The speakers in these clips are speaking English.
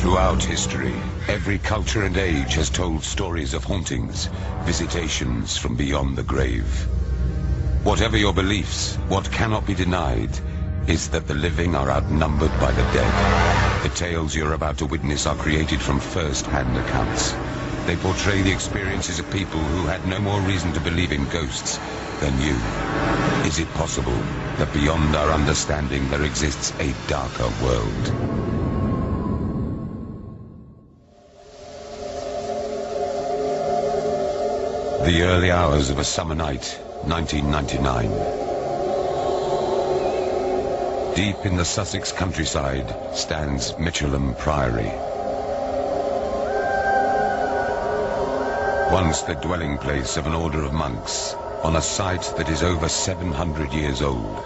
Throughout history, every culture and age has told stories of hauntings, visitations from beyond the grave. Whatever your beliefs, what cannot be denied is that the living are outnumbered by the dead. The tales you're about to witness are created from first-hand accounts. They portray the experiences of people who had no more reason to believe in ghosts than you. Is it possible that beyond our understanding there exists a darker world? The early hours of a summer night, 1999. Deep in the Sussex countryside stands Michelham Priory. Once the dwelling place of an order of monks, on a site that is over 700 years old.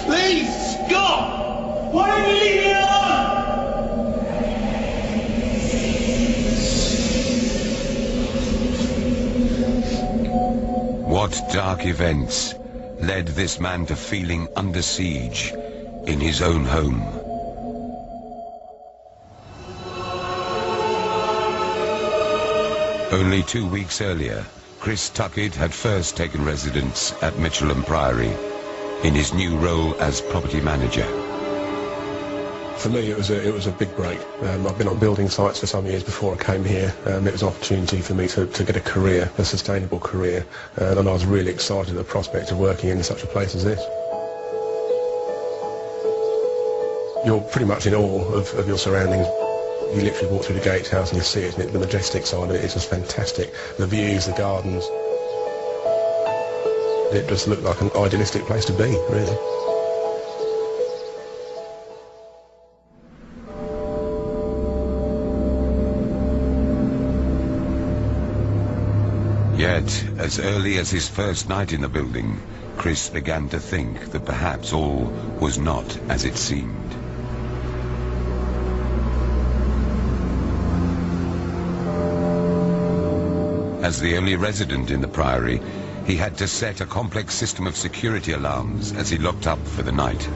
Please, stop! Why don't you leave me alone? What dark events led this man to feeling under siege in his own home? Only 2 weeks earlier, Chris Tuckett had first taken residence at Michelham Priory in his new role as property manager. For me, it was a big break. I've been on building sites for some years before I came here. It was an opportunity for me to get a career, a sustainable career, and I was really excited at the prospect of working in such a place as this. You're pretty much in awe of your surroundings. You literally walk through the gatehouse and you see it, and the majestic side of it is just fantastic. The views, the gardens. It just looked like an idealistic place to be, really. Yet, as early as his first night in the building, Chris began to think that perhaps all was not as it seemed. As the only resident in the Priory, he had to set a complex system of security alarms as he locked up for the night.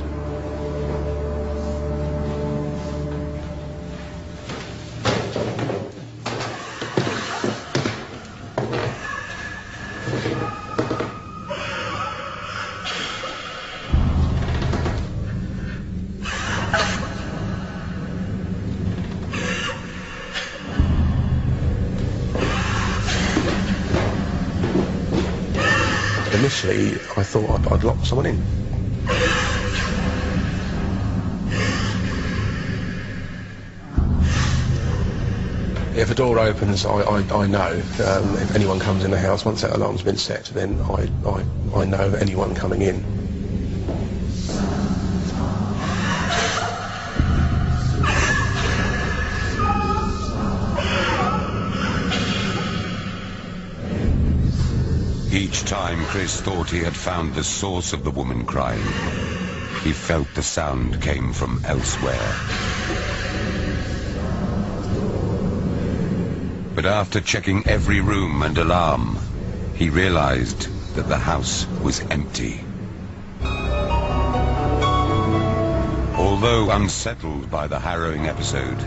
Initially, I thought I'd locked someone in. If a door opens, I know if anyone comes in the house. Once that alarm's been set, then I know anyone coming in. Each time Chris thought he had found the source of the woman crying, he felt the sound came from elsewhere. But after checking every room and alarm, he realized that the house was empty. Although unsettled by the harrowing episode,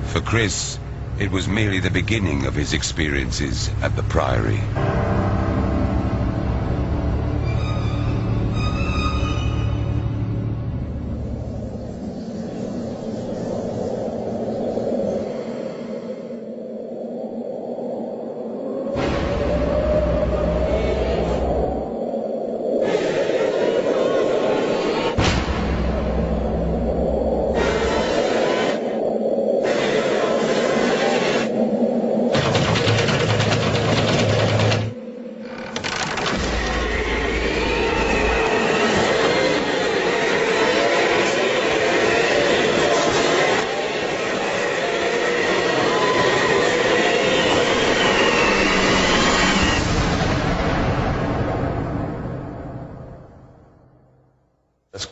for Chris, it was merely the beginning of his experiences at the Priory.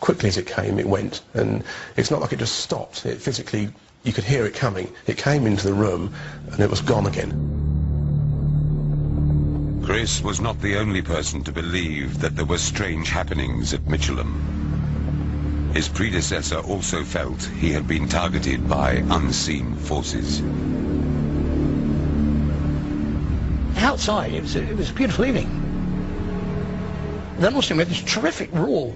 quickly as it came, it went. And it's not like it just stopped. It physically, you could hear it coming. It came into the room and it was gone again. Chris was not the only person to believe that there were strange happenings at Michelham. His predecessor also felt he had been targeted by unseen forces. Outside, it was a beautiful evening. Then also we had this terrific roar,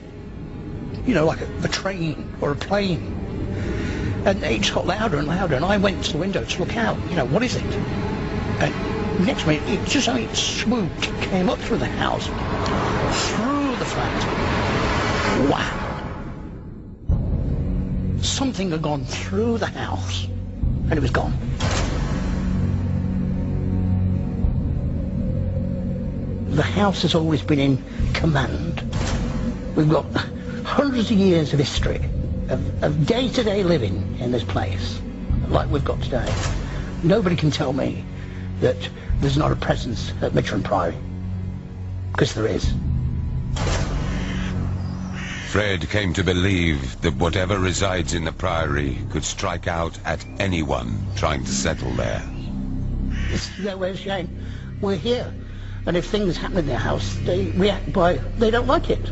you know, like a train or a plane. And it just got louder and louder, and I went to the window to look out, you know, what is it? And next minute, it just only swooped, came up through the house, through the flat. Wow. Something had gone through the house, and it was gone. The house has always been in command. We've got hundreds of years of history, of day-to-day living in this place, like we've got today. Nobody can tell me that there's not a presence at Michelham Priory, because there is. Fred came to believe that whatever resides in the Priory could strike out at anyone trying to settle there. It's no way of saying, we're here. And if things happen in their house, they react by, they don't like it.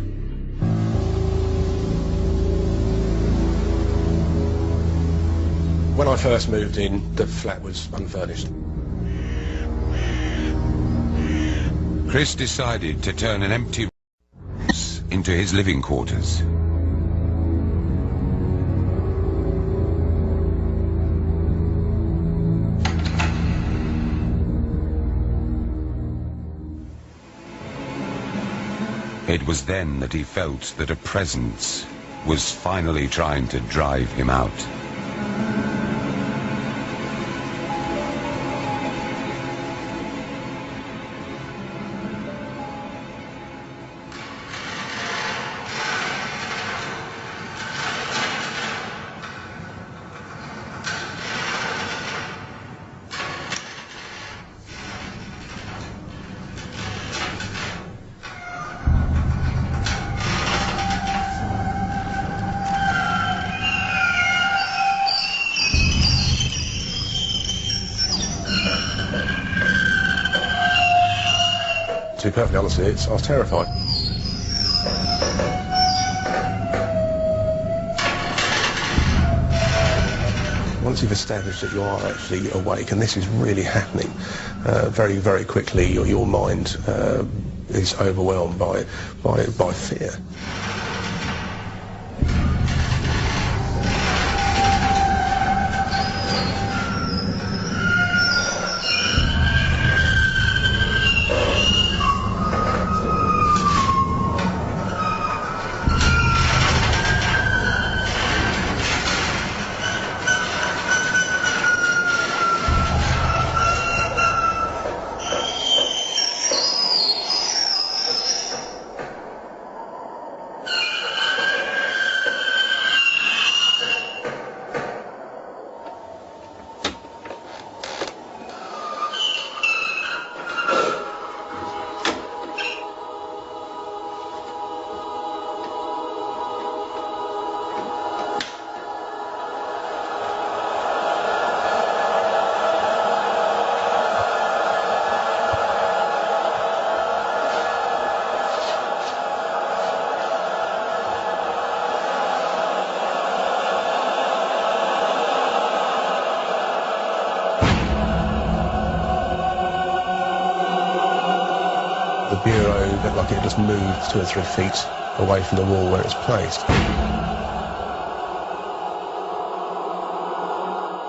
When I first moved in, the flat was unfurnished. Chris decided to turn an empty house into his living quarters. It was then that he felt that a presence was finally trying to drive him out. To be perfectly honest with you, I was terrified. Once you've established that you are actually awake, and this is really happening, very, very quickly your mind is overwhelmed by fear. The bureau looked like it just moved 2 or 3 feet away from the wall where it's placed.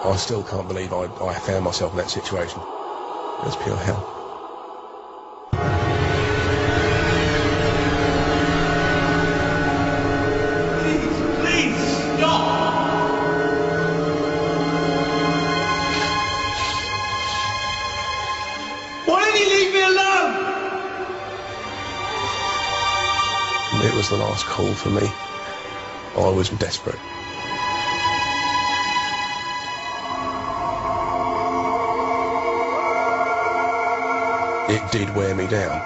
I still can't believe I found myself in that situation. It was pure hell. Please, stop! Why don't you leave me alone? It was the last call for me. I was desperate. It did wear me down.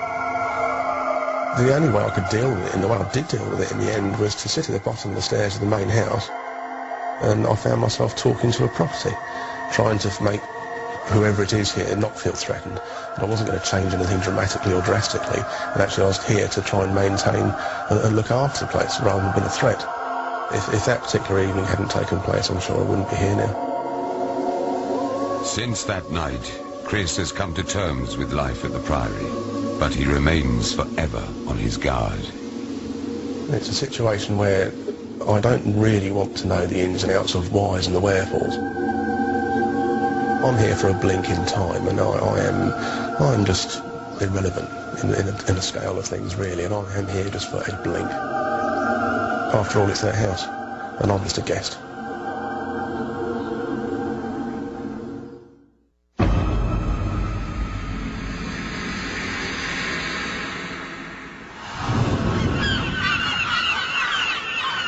The only way I could deal with it, and the way I did deal with it in the end, was to sit at the bottom of the stairs of the main house, and I found myself talking to a property, trying to make whoever it is here not feel threatened. And I wasn't going to change anything dramatically or drastically, and actually I was here to try and maintain and look after the place rather than being a threat. If that particular evening hadn't taken place, I'm sure I wouldn't be here now. Since that night, Chris has come to terms with life at the Priory, but he remains forever on his guard. It's a situation where I don't really want to know the ins and outs of whys and the wherefores. I'm here for a blink in time, and I'm just irrelevant in a scale of things, really, and I am here just for a blink. After all, it's their house, and I'm just a guest.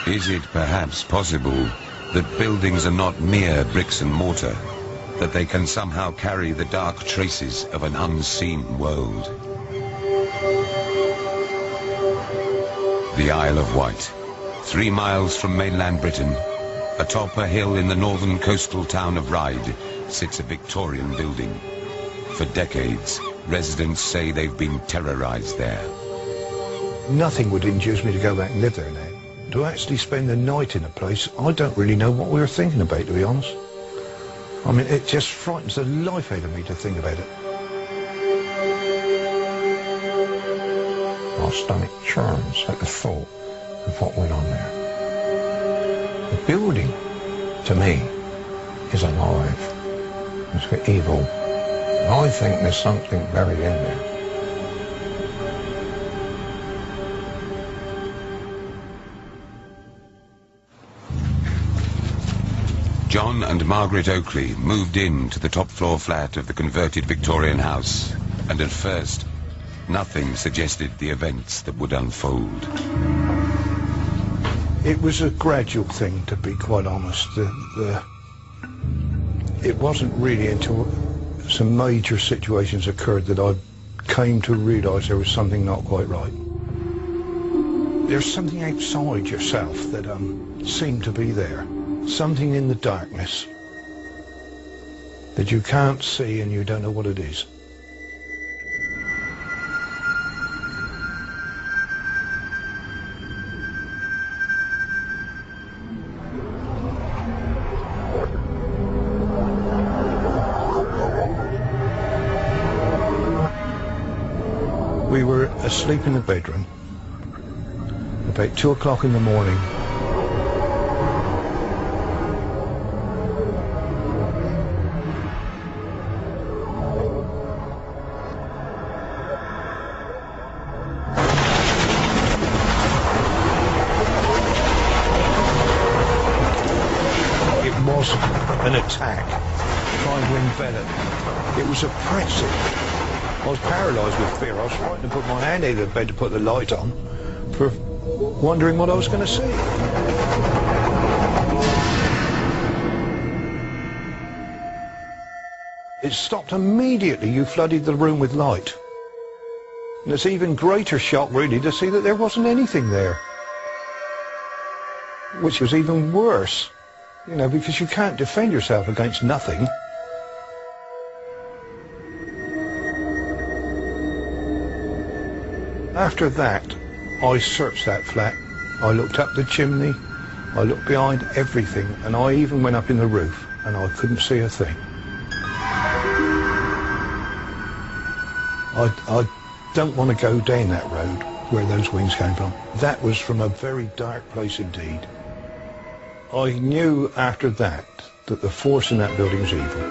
Is it perhaps possible that buildings are not mere bricks and mortar, that they can somehow carry the dark traces of an unseen world? The Isle of Wight, 3 miles from mainland Britain, atop a hill in the northern coastal town of Ryde, sits a Victorian building. For decades, residents say they've been terrorized there. Nothing would induce me to go back and live there now. To actually spend the night in a place, I don't really know what we were thinking about, to be honest. I mean, it just frightens the life out of me to think about it. My stomach churns at the thought of what went on there. The building, to me, is alive. It's got evil. I think there's something buried in there. John and Margaret Oakley moved in to the top floor flat of the converted Victorian house, and at first, nothing suggested the events that would unfold. It was a gradual thing, to be quite honest. It wasn't really until some major situations occurred that I came to realise there was something not quite right. There's something outside yourself that seemed to be there. Something in the darkness that you can't see and you don't know what it is. We were asleep in the bedroom about 2 o'clock in the morning. An attack trying to envelop. It was oppressive. I was paralysed with fear. I was frightened to put my hand out of the bed to put the light on, for wondering what I was going to see. It stopped immediately. You flooded the room with light. And it's even greater shock, really, to see that there wasn't anything there. Which was even worse. You know, because you can't defend yourself against nothing. After that, I searched that flat. I looked up the chimney, I looked behind everything, and I even went up in the roof, and I couldn't see a thing. I don't want to go down that road where those wings came from. That was from a very dark place indeed. I knew after that that the force in that building was evil.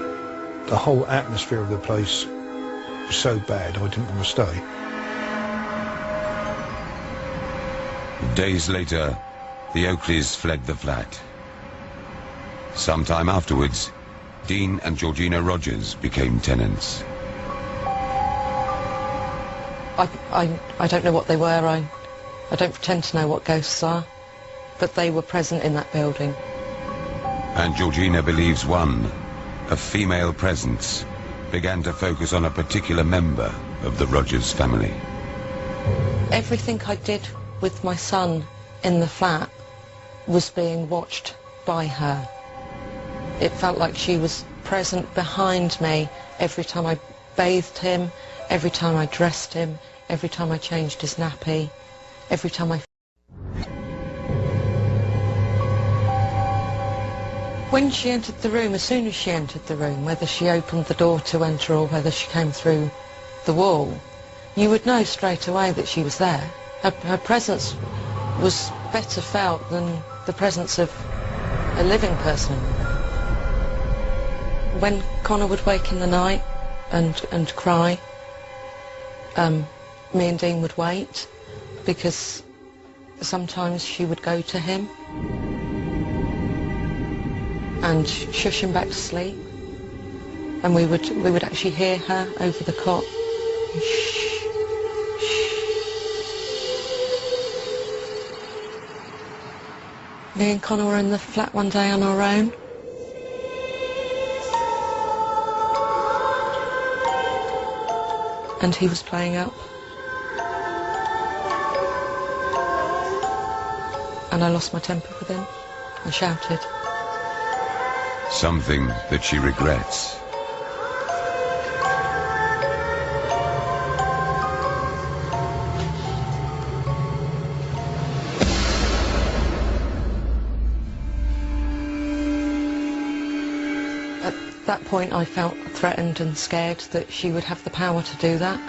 The whole atmosphere of the place was so bad I didn't want to stay. Days later, the Oakleys fled the flat. Sometime afterwards, Dean and Georgina Rogers became tenants. I don't know what they were. I don't pretend to know what ghosts are. But they were present in that building. And Georgina believes a female presence, began to focus on a particular member of the Rogers family. Everything I did with my son in the flat was being watched by her. It felt like she was present behind me every time I bathed him, every time I dressed him, every time I changed his nappy, every time I... When she entered the room, as soon as she entered the room, whether she opened the door to enter or whether she came through the wall, you would know straight away that she was there. Her presence was better felt than the presence of a living person. When Connor would wake in the night and cry, me and Dean would wait, because sometimes she would go to him and shush him back to sleep, and we would actually hear her over the cot. Shh, shh. Me and Connor were in the flat one day on our own. And he was playing up. And I lost my temper with him. I shouted. Something that she regrets. At that point I felt threatened and scared that she would have the power to do that.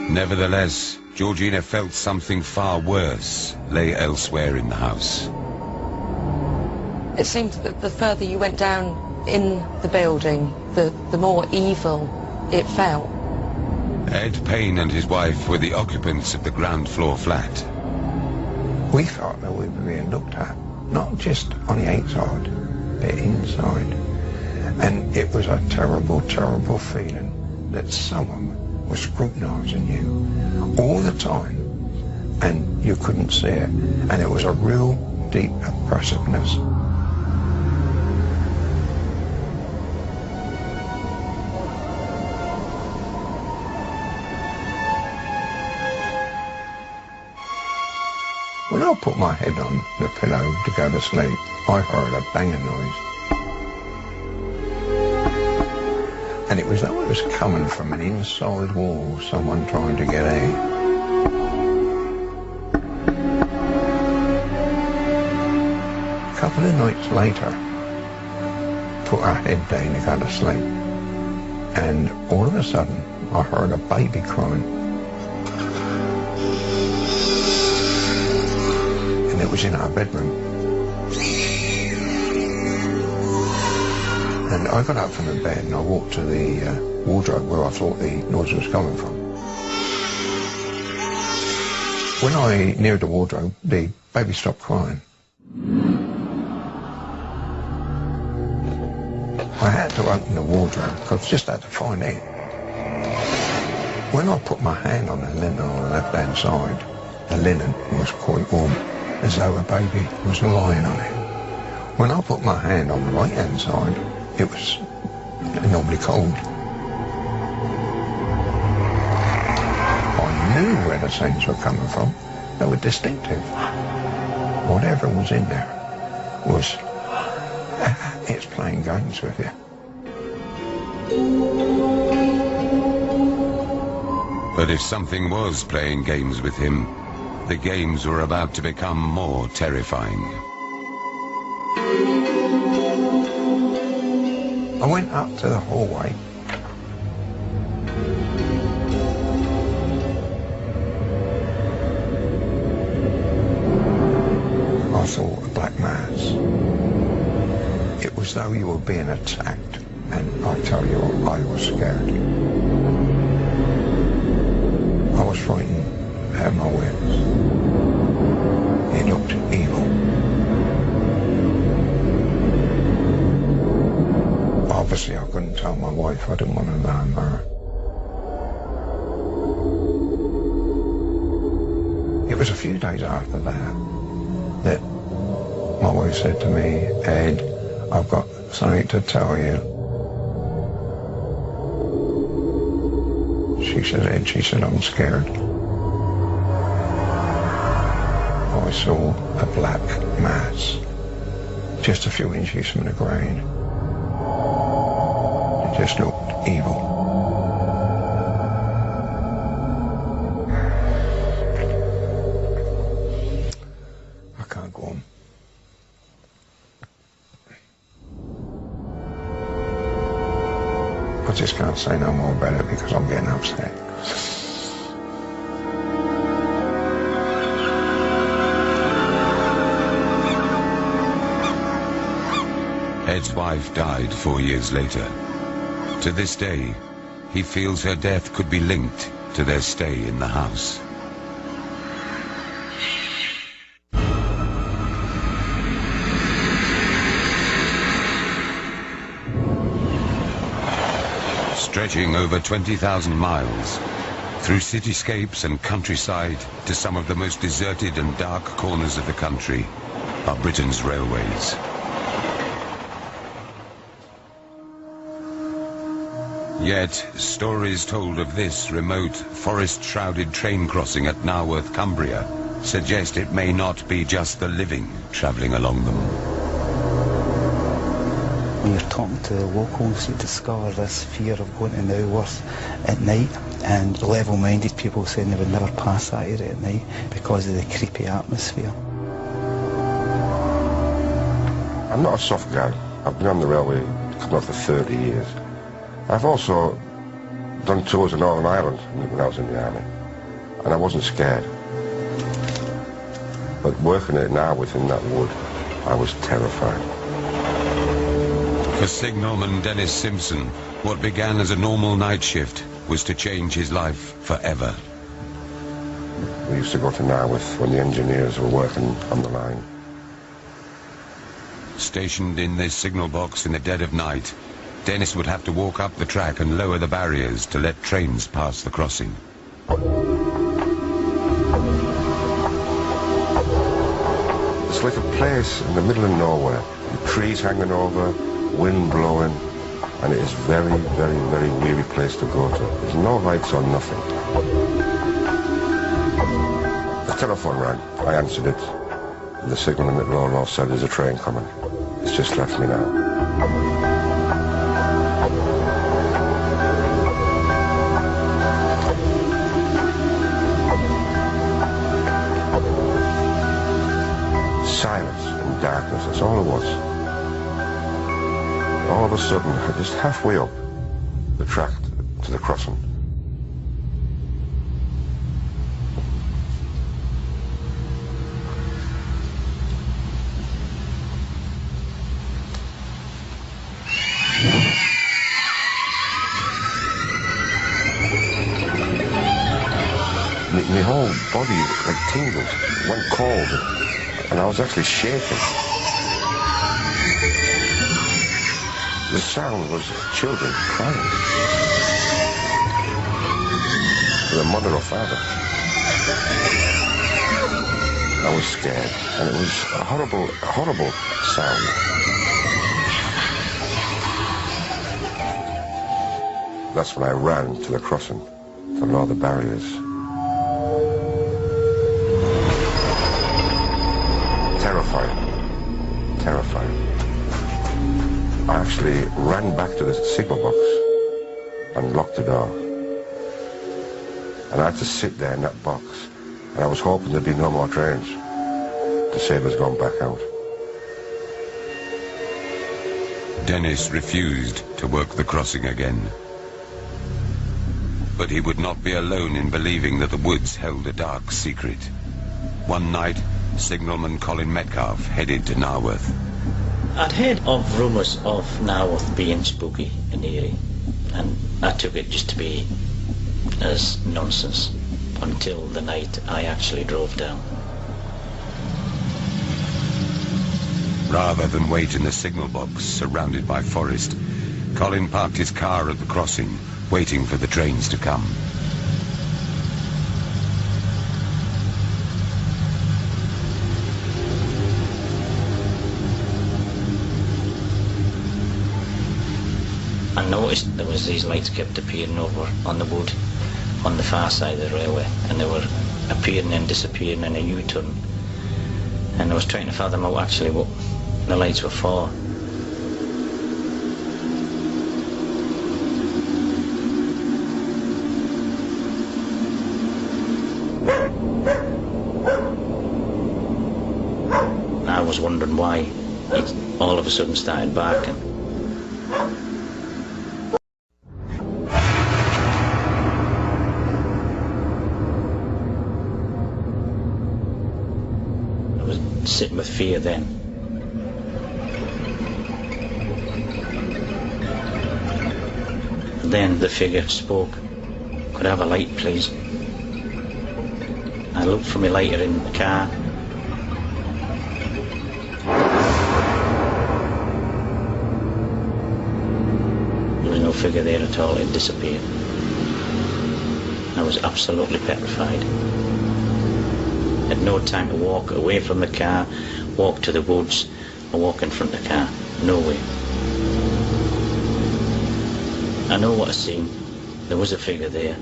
Nevertheless, Georgina felt something far worse lay elsewhere in the house. It seemed that the further you went down in the building, the more evil it felt. Ed Payne and his wife were the occupants of the ground floor flat. We thought that we were being looked at, not just on the outside, but inside. And it was a terrible, terrible feeling that someone was scrutinising you all the time, and you couldn't see it. And it was a real deep oppressiveness. When I put my head on the pillow to go to sleep, I heard a banging noise. And it was though it was coming from an inside wall, someone trying to get out. A couple of nights later, put our head down to go to sleep, and all of a sudden I heard a baby crying. And it was in our bedroom. And I got up from the bed and I walked to the wardrobe where I thought the noise was coming from. When I neared the wardrobe, the baby stopped crying. I had to open the wardrobe because I just had to find out. When I put my hand on the linen on the left-hand side, the linen was quite warm, as though a baby was lying on it. When I put my hand on the right-hand side, it was normally cold. I knew where the sounds were coming from. They were distinctive. Whatever was in there was, it's playing games with you. But if something was playing games with him, the games were about to become more terrifying. I went up to the hallway. I saw a black mass. It was though you were being attacked, and I tell you what, I was scared. I was frightened out of my wits. It looked evil. Obviously, I couldn't tell my wife. I didn't want to alarm her. It was a few days after that my wife said to me, Ed, I've got something to tell you. She said, Ed, she said, I'm scared. I saw a black mass, just a few inches from the ground. It just looked evil. I can't go on. I just can't say no more about it because I'm getting upset. Ed's wife died 4 years later. To this day, he feels her death could be linked to their stay in the house. Stretching over 20,000 miles, through cityscapes and countryside to some of the most deserted and dark corners of the country, are Britain's railways. Yet, stories told of this remote, forest-shrouded train crossing at Naworth, Cumbria, suggest it may not be just the living travelling along them. When you're talking to the locals, you discover this fear of going to Naworth at night, and level-minded people saying they would never pass that area at night because of the creepy atmosphere. I'm not a soft guy. I've been on the railway coming up for 30 years. I've also done tours in Northern Ireland when I was in the army, and I wasn't scared. But working it now within that wood, I was terrified. For signalman Dennis Simpson, what began as a normal night shift was to change his life forever. We used to go to Naworth when the engineers were working on the line. Stationed in this signal box in the dead of night, Dennis would have to walk up the track and lower the barriers to let trains pass the crossing. It's like a place in the middle of nowhere. The trees hanging over, wind blowing, and it is very, very, very weary place to go to. There's no lights or nothing. The telephone rang. I answered it. The signalman at Roll said there's a train coming. It's just left me now. Silence and darkness, that's all it was. All of a sudden, just halfway up the track to the crossing, my whole body like tingled, went cold, and I was actually shaking. The sound was children crying. The mother or father. I was scared, and it was a horrible, horrible sound. That's when I ran to the crossing to lower the barriers. Terrifying. Terrifying. I actually ran back to the signal box and locked the door. And I had to sit there in that box, and I was hoping there'd be no more trains to save us going back out. Dennis refused to work the crossing again. But he would not be alone in believing that the woods held a dark secret. One night, signalman Colin Metcalf headed to Naworth. I'd heard of rumours of Naworth being spooky in the area, and I took it just to be as nonsense until the night I actually drove down. Rather than wait in the signal box surrounded by forest, Colin parked his car at the crossing, waiting for the trains to come. I noticed there was these lights kept appearing over on the wood, on the far side of the railway, and they were appearing and disappearing in a U-turn. And I was trying to fathom out actually what the lights were for. I was wondering why it all of a sudden started barking. I was sitting with fear then. Then the figure spoke. "Could I have a light, please?" I looked for my lighter in the car. Figure there at all. It disappeared. I was absolutely petrified. Had no time to walk away from the car, walk to the woods, or walk in front of the car. No way. I know what I seen. There was a figure there,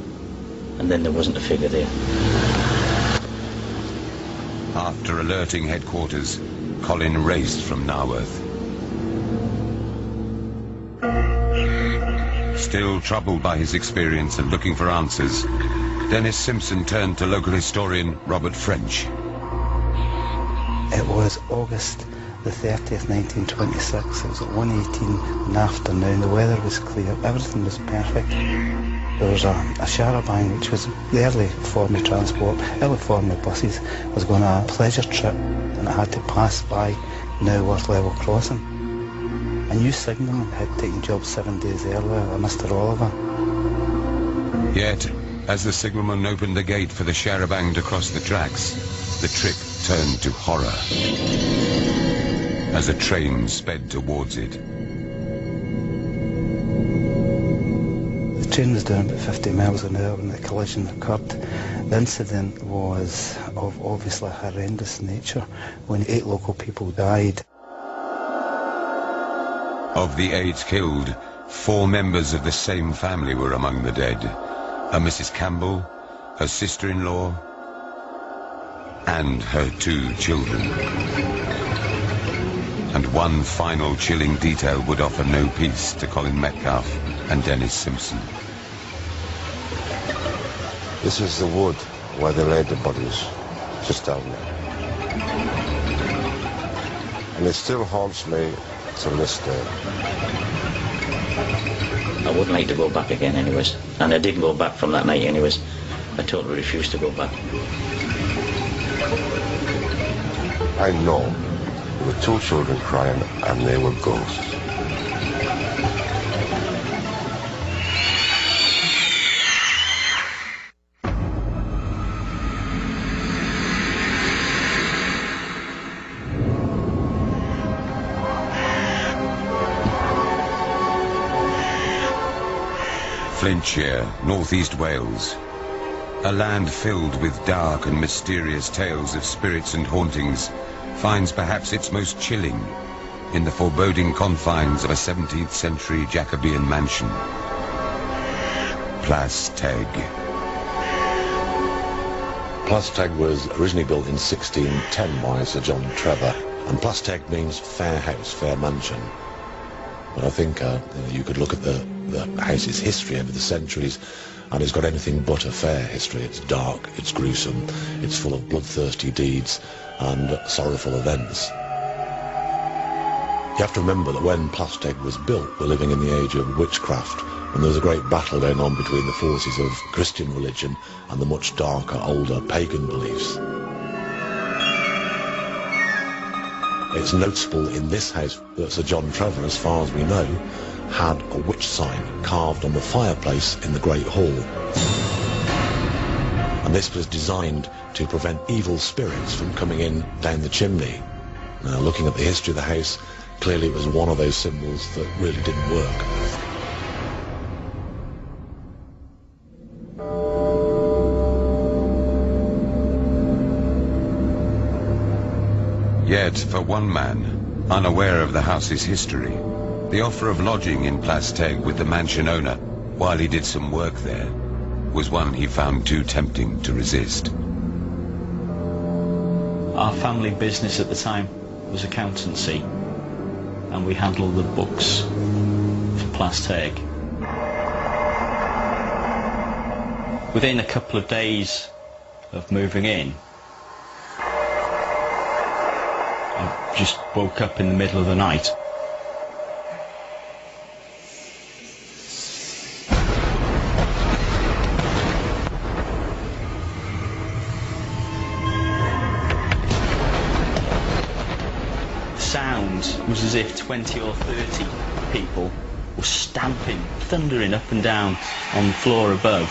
and then there wasn't a figure there. After alerting headquarters, Colin raced from Naworth. Still troubled by his experience and looking for answers, Dennis Simpson turned to local historian Robert French. It was August the 30th, 1926. It was at 1:18 in the afternoon. The weather was clear. Everything was perfect. There was a charabanc, which was the early form of transport, early form of buses, was going on a pleasure trip, and it had to pass by Naworth level crossing. A new signalman had taken job 7 days earlier, a Mr. Oliver. Yet, as the signalman opened the gate for the charabanc to cross the tracks, the trip turned to horror as a train sped towards it. The train was doing about 50 miles an hour when the collision occurred. The incident was of obviously horrendous nature when 8 local people died. Of the 8 killed, 4 members of the same family were among the dead. A Mrs. Campbell, her sister-in-law, and her 2 children. And one final chilling detail would offer no peace to Colin Metcalfe and Dennis Simpson. This is the wood where they laid the bodies, just down there. And it still haunts me till this day. I wouldn't like to go back again anyways. And I didn't go back from that night anyways. I totally refused to go back. I know there were 2 children crying and they were ghosts. Flintshire, northeast Wales. A land filled with dark and mysterious tales of spirits and hauntings finds perhaps its most chilling in the foreboding confines of a 17th century Jacobean mansion. Plas Teg. Plas Teg was originally built in 1610 by Sir John Trevor, and Plas Teg means fair house, fair mansion. But I think you could look at the house's history over the centuries, and it's got anything but a fair history. It's dark, it's gruesome, it's full of bloodthirsty deeds and sorrowful events. You have to remember that when Plas Teg was built, we're living in the age of witchcraft, and there was a great battle going on between the forces of Christian religion and the much darker, older pagan beliefs. It's noticeable in this house that Sir John Trevor, as far as we know, had a witch sign carved on the fireplace in the Great Hall. And this was designed to prevent evil spirits from coming in down the chimney. Now, looking at the history of the house, clearly it was one of those symbols that really didn't work. Yet, for one man, unaware of the house's history, the offer of lodging in Plas Teg with the mansion owner while he did some work there was one he found too tempting to resist. Our family business at the time was accountancy, and we handled the books for Plasteg. Within a couple of days of moving in, I just woke up in the middle of the night. Was as if 20 or 30 people were stamping, thundering up and down on the floor above.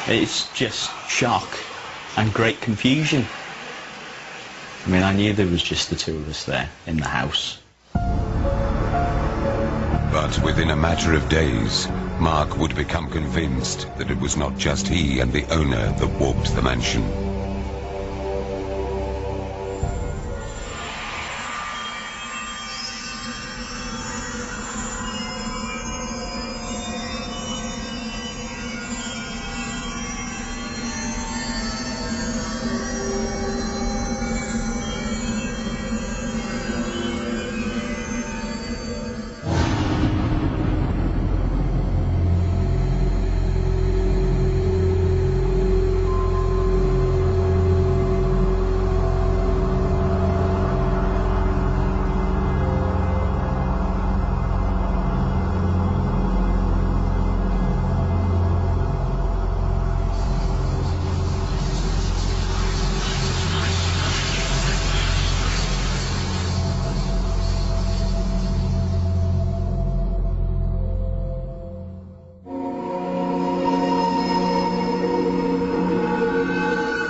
It's just shock and great confusion. I mean, I knew there was just the two of us there in the house. But within a matter of days, Mark would become convinced that it was not just he and the owner that walked the mansion.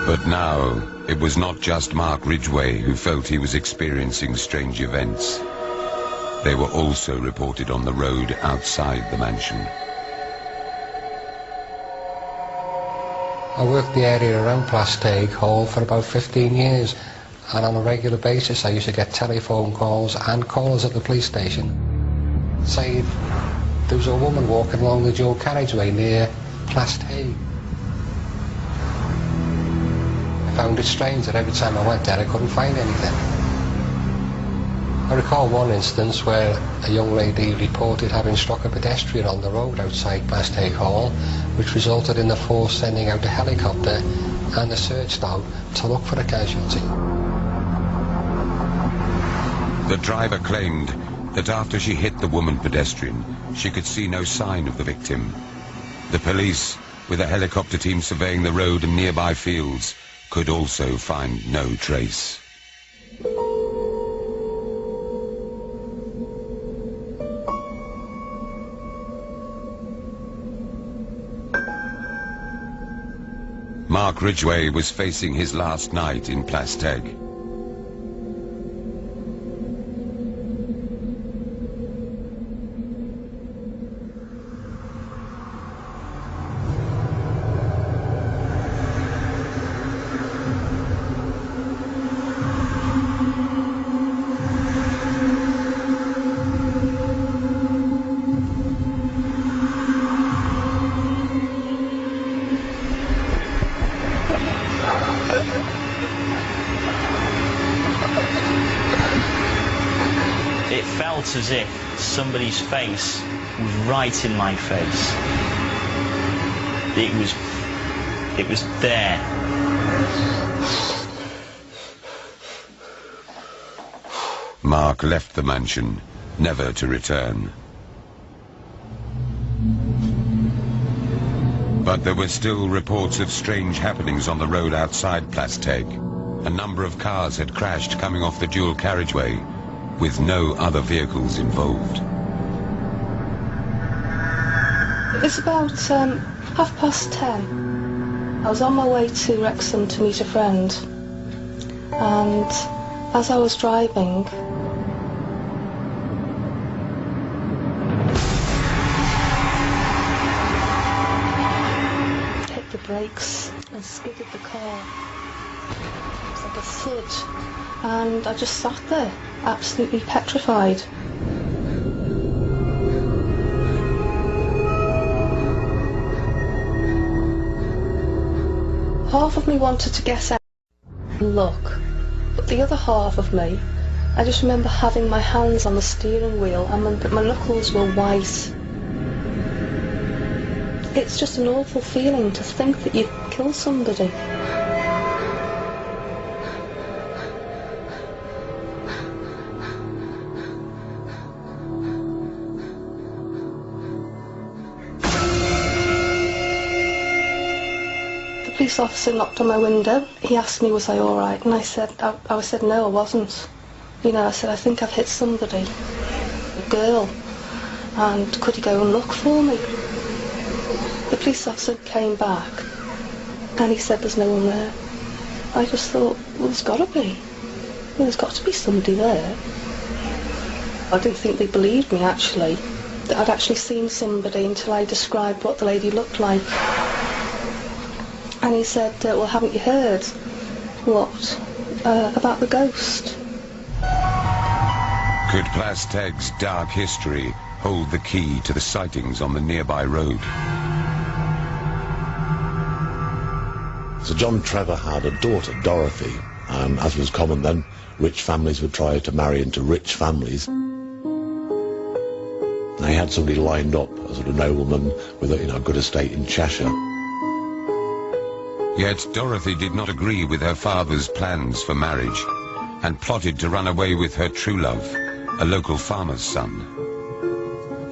But now, it was not just Mark Ridgway who felt he was experiencing strange events. They were also reported on the road outside the mansion. I worked the area around Plasteg Hall for about 15 years, and on a regular basis I used to get telephone calls and calls at the police station saying there was a woman walking along the dual carriageway near Plasteg. I found it strange that every time I went there I couldn't find anything. I recall one instance where a young lady reported having struck a pedestrian on the road outside Plasteg Hall, which resulted in the force sending out a helicopter and a search dog to look for a casualty. The driver claimed that after she hit the woman pedestrian, she could see no sign of the victim. The police, with a helicopter team surveying the road and nearby fields, could also find no trace. Mark Ridgway was facing his last night in Plasteg. It felt as if somebody's face was right in my face. It was there. Mark left the mansion, never to return. But there were still reports of strange happenings on the road outside Plasteg. A number of cars had crashed coming off the dual carriageway, with no other vehicles involved. It was about 10:30. I was on my way to Wrexham to meet a friend, and as I was driving, hit the brakes and skidded the car. It was like a thud, and I just sat there, absolutely petrified. Half of me wanted to get out and look, but the other half of me, I just remember having my hands on the steering wheel and my knuckles were white. It's just an awful feeling to think that you killed somebody. The police officer knocked on my window. He asked me was I alright, and I said no, I wasn't. You know, I said, I think I've hit somebody, a girl, and could you go and look for me? The police officer came back and he said there's no one there. I just thought, well, there's got to be. Well, there's got to be somebody there. I didn't think they believed me, actually, that I'd actually seen somebody until I described what the lady looked like. And he said, well, haven't you heard? What? About the ghost? Could Plasteg's dark history hold the key to the sightings on the nearby road? So John Trevor had a daughter, Dorothy, and as was common then, rich families would try to marry into rich families. They had somebody lined up, a sort of nobleman with a good estate in Cheshire. Yet Dorothy did not agree with her father's plans for marriage and plotted to run away with her true love, a local farmer's son.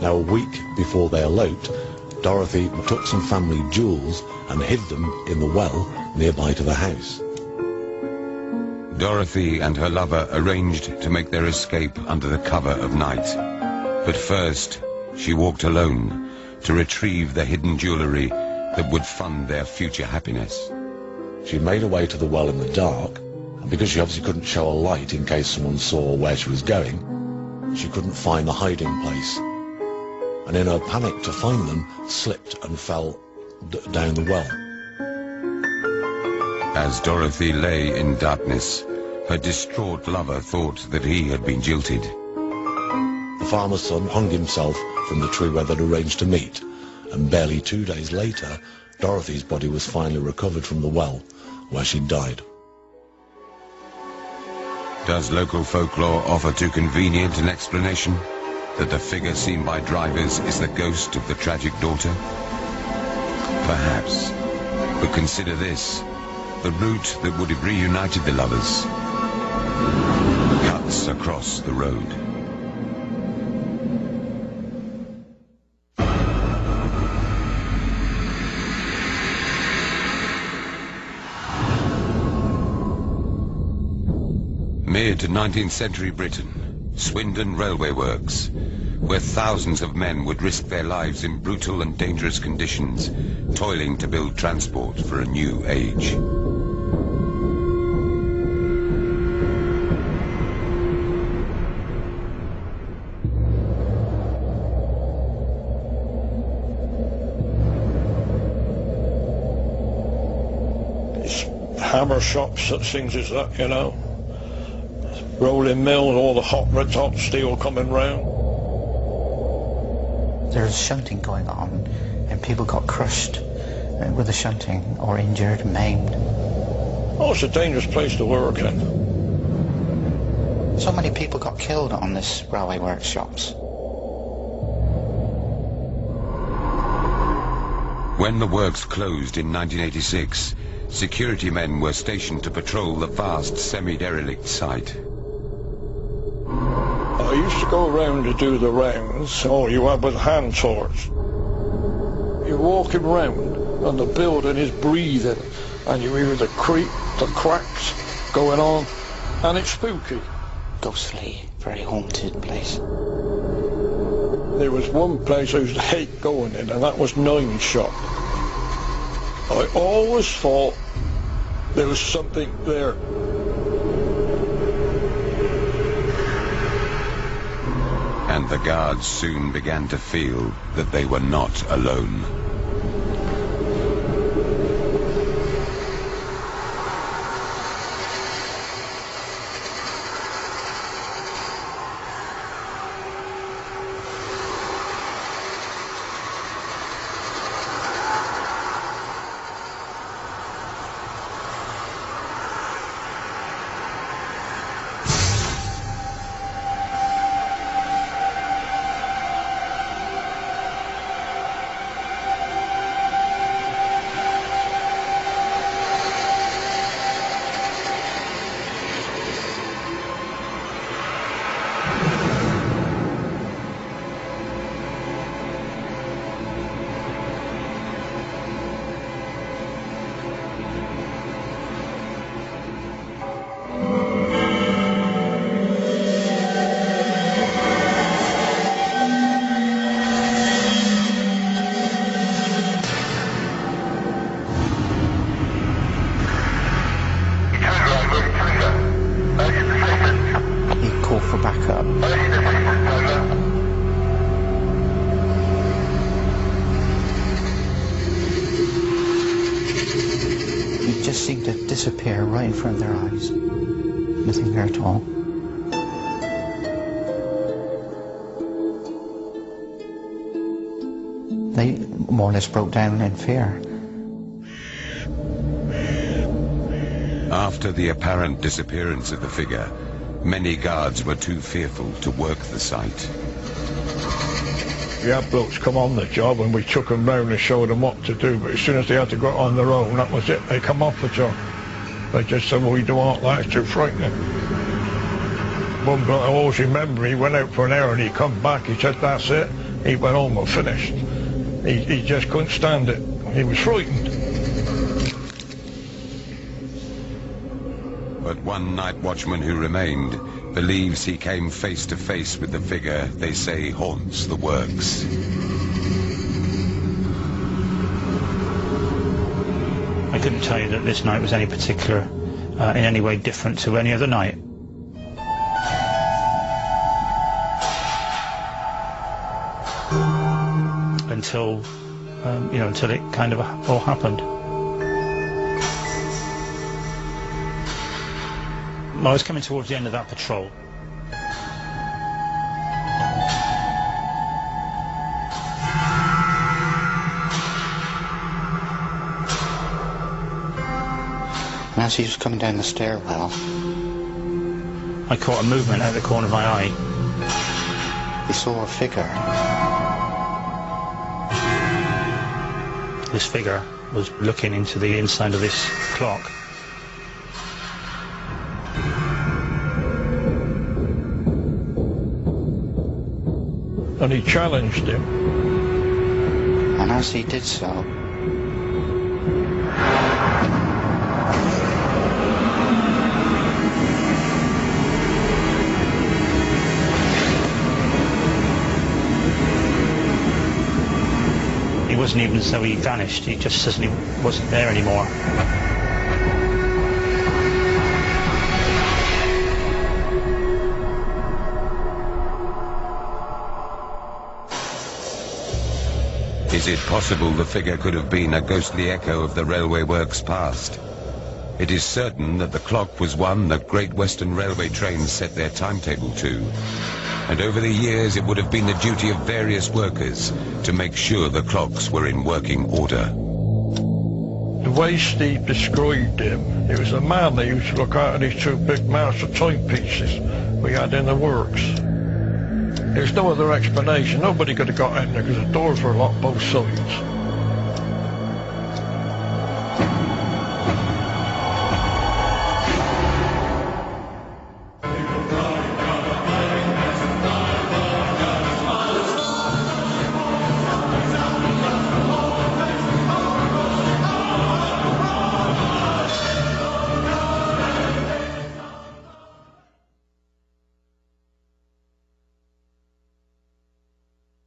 Now, a week before they eloped, Dorothy took some family jewels and hid them in the well nearby to the house. Dorothy and her lover arranged to make their escape under the cover of night. But first, she walked alone to retrieve the hidden jewellery that would fund their future happiness. She made her way to the well in the dark, and because she obviously couldn't show a light in case someone saw where she was going, she couldn't find the hiding place. And in her panic to find them, slipped and fell down the well. As Dorothy lay in darkness, her distraught lover thought that he had been jilted. The farmer's son hung himself from the tree where they'd arranged to meet, and barely 2 days later, Dorothy's body was finally recovered from the well, where she died. Does local folklore offer too convenient an explanation that the figure seen by drivers is the ghost of the tragic daughter? Perhaps. But consider this, the route that would have reunited the lovers cuts across the road. Mid-19th century Britain, Swindon Railway Works, where thousands of men would risk their lives in brutal and dangerous conditions, toiling to build transport for a new age. It's hammer shops, such things as that, you know. Rolling mills, all the red hot steel coming round. There's shunting going on, and people got crushed with the shunting, or injured, maimed. Oh, it's a dangerous place to work in. So many people got killed on this railway workshops. When the works closed in 1986, security men were stationed to patrol the vast semi-derelict site. I used to go around to do the rounds, you have with a hand torch. You're walking round and the building is breathing and you hear the creak, the cracks going on, and it's spooky. Ghostly, very haunted place. There was one place I used to hate going in, and that was Nine Shop. I always thought there was something there. And the guards soon began to feel that they were not alone. just seemed to disappear right in front of their eyes. Nothing there at all. They more or less broke down in fear. After the apparent disappearance of the figure, many guards were too fearful to work the site. We had blokes come on the job and we took them round and showed them what to do, but as soon as they had to go on their own, that was it, they come off the job. They just said, well, we don't want that, it's too frightening. One bloke, I always remember, he went out for an hour and he come back, he said, that's it, he went home and finished. He just couldn't stand it, he was frightened. But one night watchman who remained believes he came face to face with the figure they say haunts the works. I couldn't tell you that this night was any particular, in any way different to any other night. Until, until it kind of all happened. I was coming towards the end of that patrol. And as he was coming down the stairwell, I caught a movement out of the corner of my eye. He saw a figure. This figure was looking into the inside of this clock. And he challenged him. And as he did so, it wasn't even as though he vanished, he just suddenly wasn't there anymore. Is it possible the figure could have been a ghostly echo of the railway works past? It is certain that the clock was one that Great Western Railway trains set their timetable to, and over the years it would have been the duty of various workers to make sure the clocks were in working order. The way Steve described him, he was a man that used to look out at these two big master timepieces we had in the works. There's no other explanation. Nobody could have got in there because the doors were locked both sides.